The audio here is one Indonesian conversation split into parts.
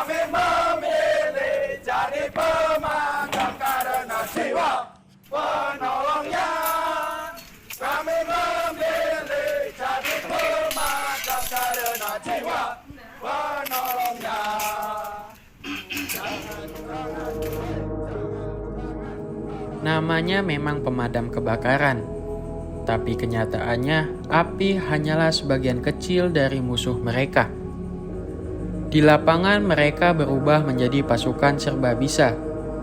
Kami memilih jadi pemadam karena jiwa penolongnya. Kami memilih jadi pemadam karena jiwa penolongnya. Namanya memang pemadam kebakaran, tapi kenyataannya api hanyalah sebagian kecil dari musuh mereka. Di lapangan mereka berubah menjadi pasukan serba bisa,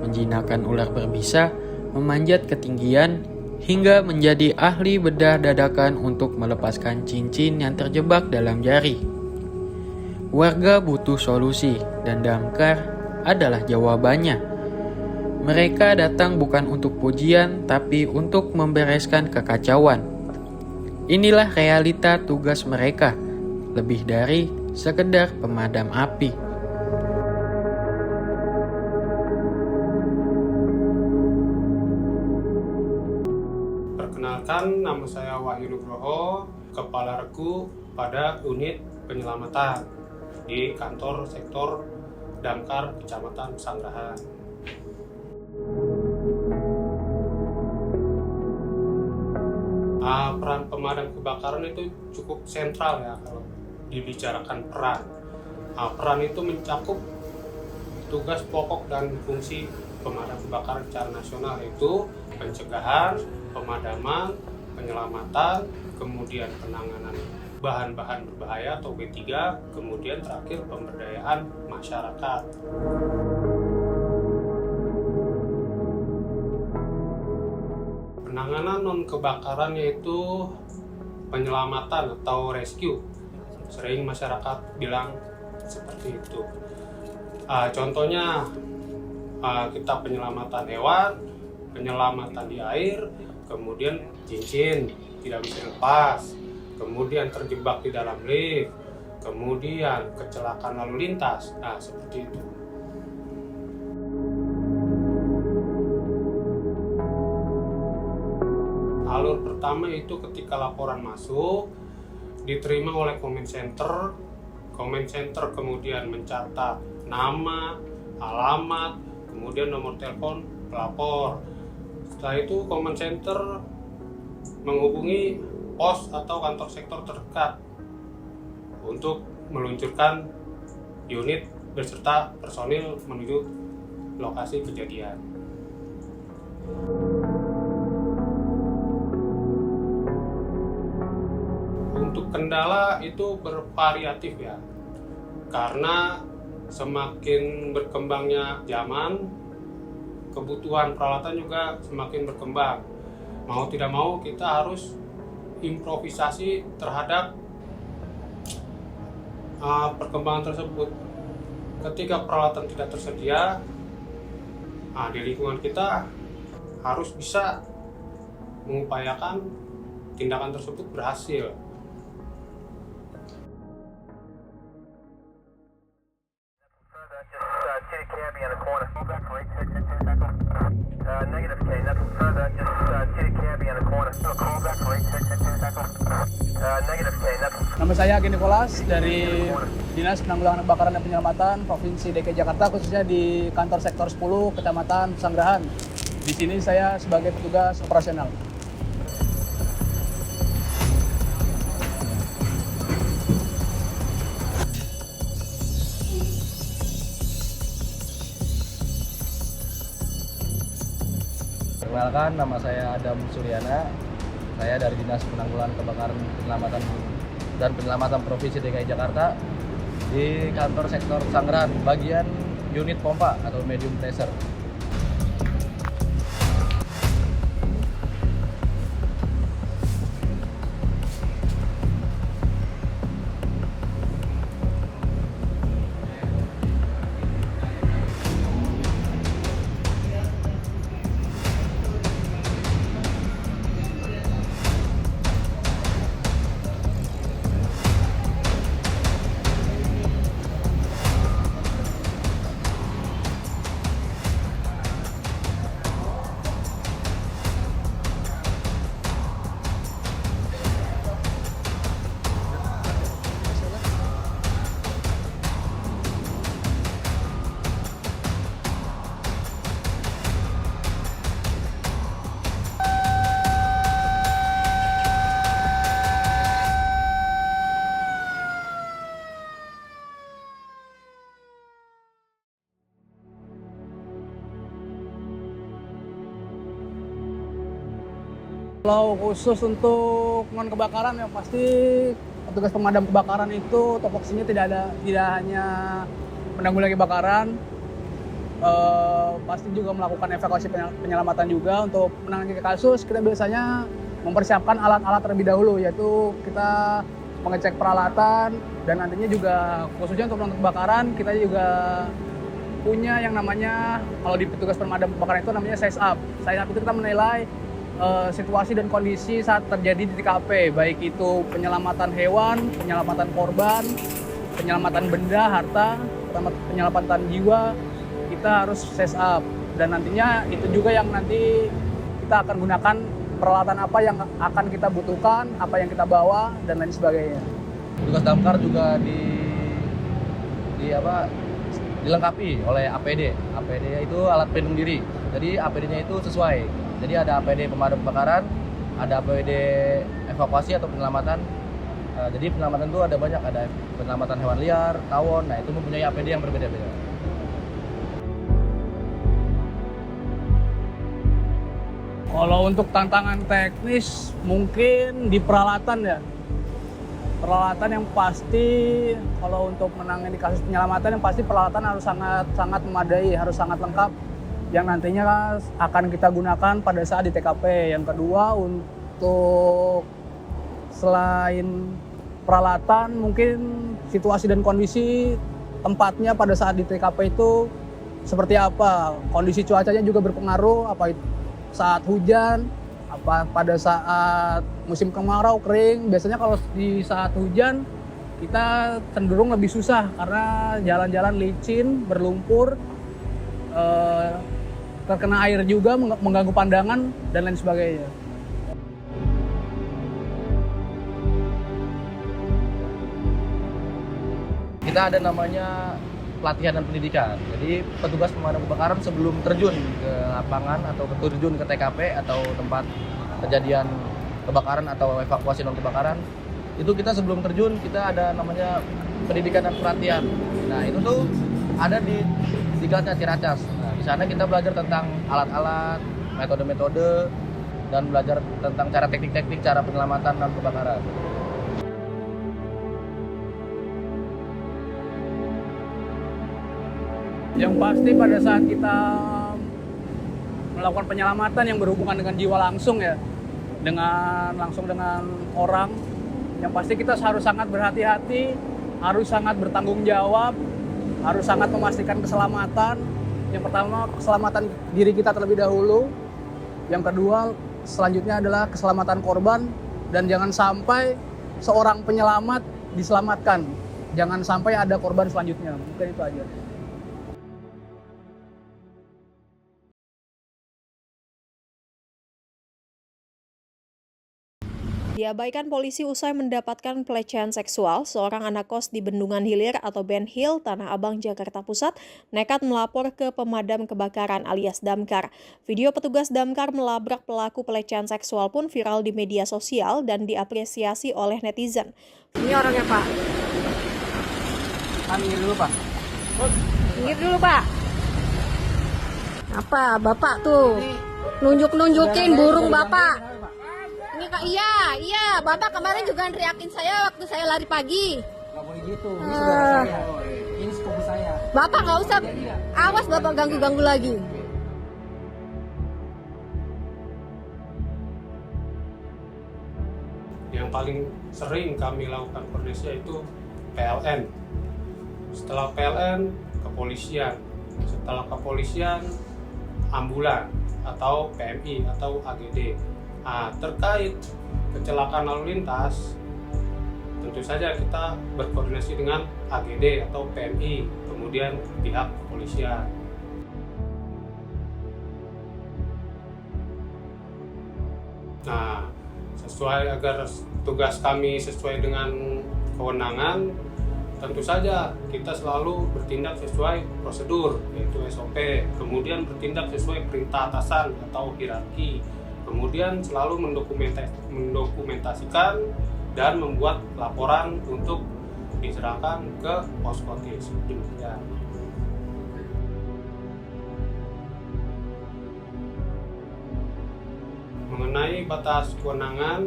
menjinakkan ular berbisa, memanjat ketinggian, hingga menjadi ahli bedah dadakan untuk melepaskan cincin yang terjebak dalam jari. Warga butuh solusi, dan Damkar adalah jawabannya. Mereka datang bukan untuk pujian, tapi untuk membereskan kekacauan. Inilah realita tugas mereka, lebih dari sekedar pemadam api. Perkenalkan, nama saya Wahyu Nugroho, Kepala Regu pada unit penyelamatan di kantor sektor Damkar Kecamatan Pesanggerahan. Peran pemadam kebakaran itu cukup sentral ya kalau dibicarakan peran. Peran itu mencakup tugas pokok dan fungsi pemadam kebakaran secara nasional, yaitu pencegahan, pemadaman, penyelamatan, kemudian penanganan bahan-bahan berbahaya atau B3, kemudian terakhir pemberdayaan masyarakat. Penanganan non-kebakaran yaitu penyelamatan atau rescue. Sering masyarakat bilang seperti itu. Contohnya kita penyelamatan hewan, penyelamatan di air, kemudian cincin tidak bisa lepas, kemudian terjebak di dalam lift, kemudian kecelakaan lalu lintas. Seperti itu. Alur pertama itu ketika laporan masuk, diterima oleh Comment Center. Comment Center kemudian mencatat nama, alamat, kemudian nomor telepon pelapor. Setelah itu Comment Center menghubungi pos atau kantor sektor terdekat untuk meluncurkan unit beserta personil menuju lokasi kejadian. Untuk kendala itu bervariatif ya, karena semakin berkembangnya zaman, kebutuhan peralatan juga semakin berkembang. Mau tidak mau kita harus improvisasi terhadap perkembangan tersebut. Ketika peralatan tidak tersedia, di lingkungan kita harus bisa mengupayakan tindakan tersebut berhasil. Nama saya Agi Nikolas dari Dinas Penanggulangan Kebakaran dan Penyelamatan Provinsi DKI Jakarta, khususnya di kantor sektor 10 Kecamatan Pesanggerahan. Di sini saya sebagai petugas operasional. Perkenalkan, nama saya Adam Suryana. Saya dari Dinas Penanggulangan Kebakaran dan Penyelamatan Provinsi DKI Jakarta di kantor sektor Pesanggerahan, bagian unit pompa atau medium pressure. Kalau khusus untuk non kebakaran yang pasti petugas pemadam kebakaran itu topoksinya tidak hanya menanggulangi kebakaran, pasti juga melakukan evakuasi penyelamatan juga. Untuk menangani kasus kita biasanya mempersiapkan alat-alat terlebih dahulu, yaitu kita mengecek peralatan dan nantinya juga khususnya untuk non kebakaran kita juga punya yang namanya, kalau di petugas pemadam kebakaran itu namanya size up. Size up itu kita menilai situasi dan kondisi saat terjadi di TKP, baik itu penyelamatan hewan, penyelamatan korban, penyelamatan benda, harta, penyelamatan jiwa, kita harus size up. Dan nantinya itu juga yang nanti kita akan gunakan peralatan apa yang akan kita butuhkan, apa yang kita bawa, dan lain sebagainya. Tugas damkar juga dilengkapi oleh APD. APD itu alat pelindung diri. Jadi APD-nya itu sesuai. Jadi ada APD pemadam kebakaran, ada APD evakuasi atau penyelamatan. Jadi penyelamatan itu ada banyak, ada penyelamatan hewan liar, tawon. Nah itu mempunyai APD yang berbeda-beda. Kalau untuk tantangan teknis mungkin di peralatan ya. Peralatan yang pasti kalau untuk menangani kasus penyelamatan yang pasti peralatan harus sangat memadai, harus sangat lengkap yang nantinya akan kita gunakan pada saat di TKP. Yang kedua, untuk selain peralatan mungkin situasi dan kondisi tempatnya pada saat di TKP itu seperti apa. Kondisi cuacanya juga berpengaruh, apa itu saat hujan, apa pada saat musim kemarau kering. Biasanya kalau di saat hujan kita cenderung lebih susah karena jalan-jalan licin, berlumpur, terkena air juga, mengganggu pandangan dan lain sebagainya. Kita ada namanya pelatihan dan pendidikan. Jadi petugas pemadam kebakaran sebelum terjun ke lapangan atau terjun ke TKP atau tempat kejadian kebakaran atau evakuasi non kebakaran, itu kita sebelum terjun kita ada namanya pendidikan dan pelatihan. Nah itu tuh ada di kelasnya Ciracas. Nah di sana kita belajar tentang alat-alat, metode-metode, dan belajar tentang cara teknik-teknik cara penyelamatan non kebakaran. Yang pasti pada saat kita melakukan penyelamatan yang berhubungan dengan jiwa langsung ya, langsung dengan orang, yang pasti kita harus sangat berhati-hati, harus sangat bertanggung jawab, harus sangat memastikan keselamatan. Yang pertama keselamatan diri kita terlebih dahulu, yang kedua selanjutnya adalah keselamatan korban, dan jangan sampai seorang penyelamat diselamatkan, jangan sampai ada korban selanjutnya. Mungkin itu aja. Diabaikan polisi usai mendapatkan pelecehan seksual, seorang anak kos di Bendungan Hilir atau Ben Hill, Tanah Abang, Jakarta Pusat, nekat melapor ke pemadam kebakaran alias damkar. Video petugas damkar melabrak pelaku pelecehan seksual pun viral di media sosial dan diapresiasi oleh netizen. Ini orangnya, Pak. Minggir dulu, Pak. Minggir dulu, Pak. Apa? Bapak tuh nunjukin burung Bapak. Ini Kak, iya, Bapak kemarin juga teriakin saya waktu saya lari pagi. Gak boleh gitu, ini saudara saya. Ini sepupu saya. Bapak nggak usah, awas Bapak ganggu-ganggu lagi. Yang paling sering kami lakukan koordinasi yaitu PLN. Setelah PLN, kepolisian. Setelah kepolisian, ambulan atau PMI atau AGD. Nah, terkait kecelakaan lalu lintas, tentu saja kita berkoordinasi dengan AGD atau PMI, kemudian pihak kepolisian. Nah, agar tugas kami sesuai dengan kewenangan, tentu saja kita selalu bertindak sesuai prosedur, yaitu SOP, kemudian bertindak sesuai perintah atasan atau hierarki, kemudian selalu mendokumentasikan dan membuat laporan untuk diserahkan ke Poskotis. Demikian. Mengenai batas kewenangan,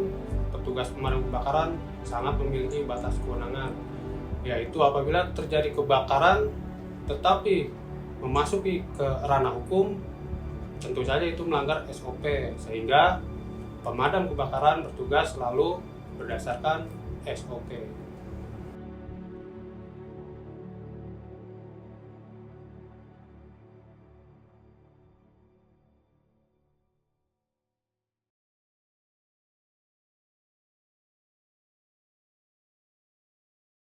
petugas pemadam kebakaran sangat memiliki batas kewenangan, yaitu apabila terjadi kebakaran tetapi memasuki ke ranah hukum, tentu saja itu melanggar SOP, sehingga pemadam kebakaran bertugas selalu berdasarkan SOP.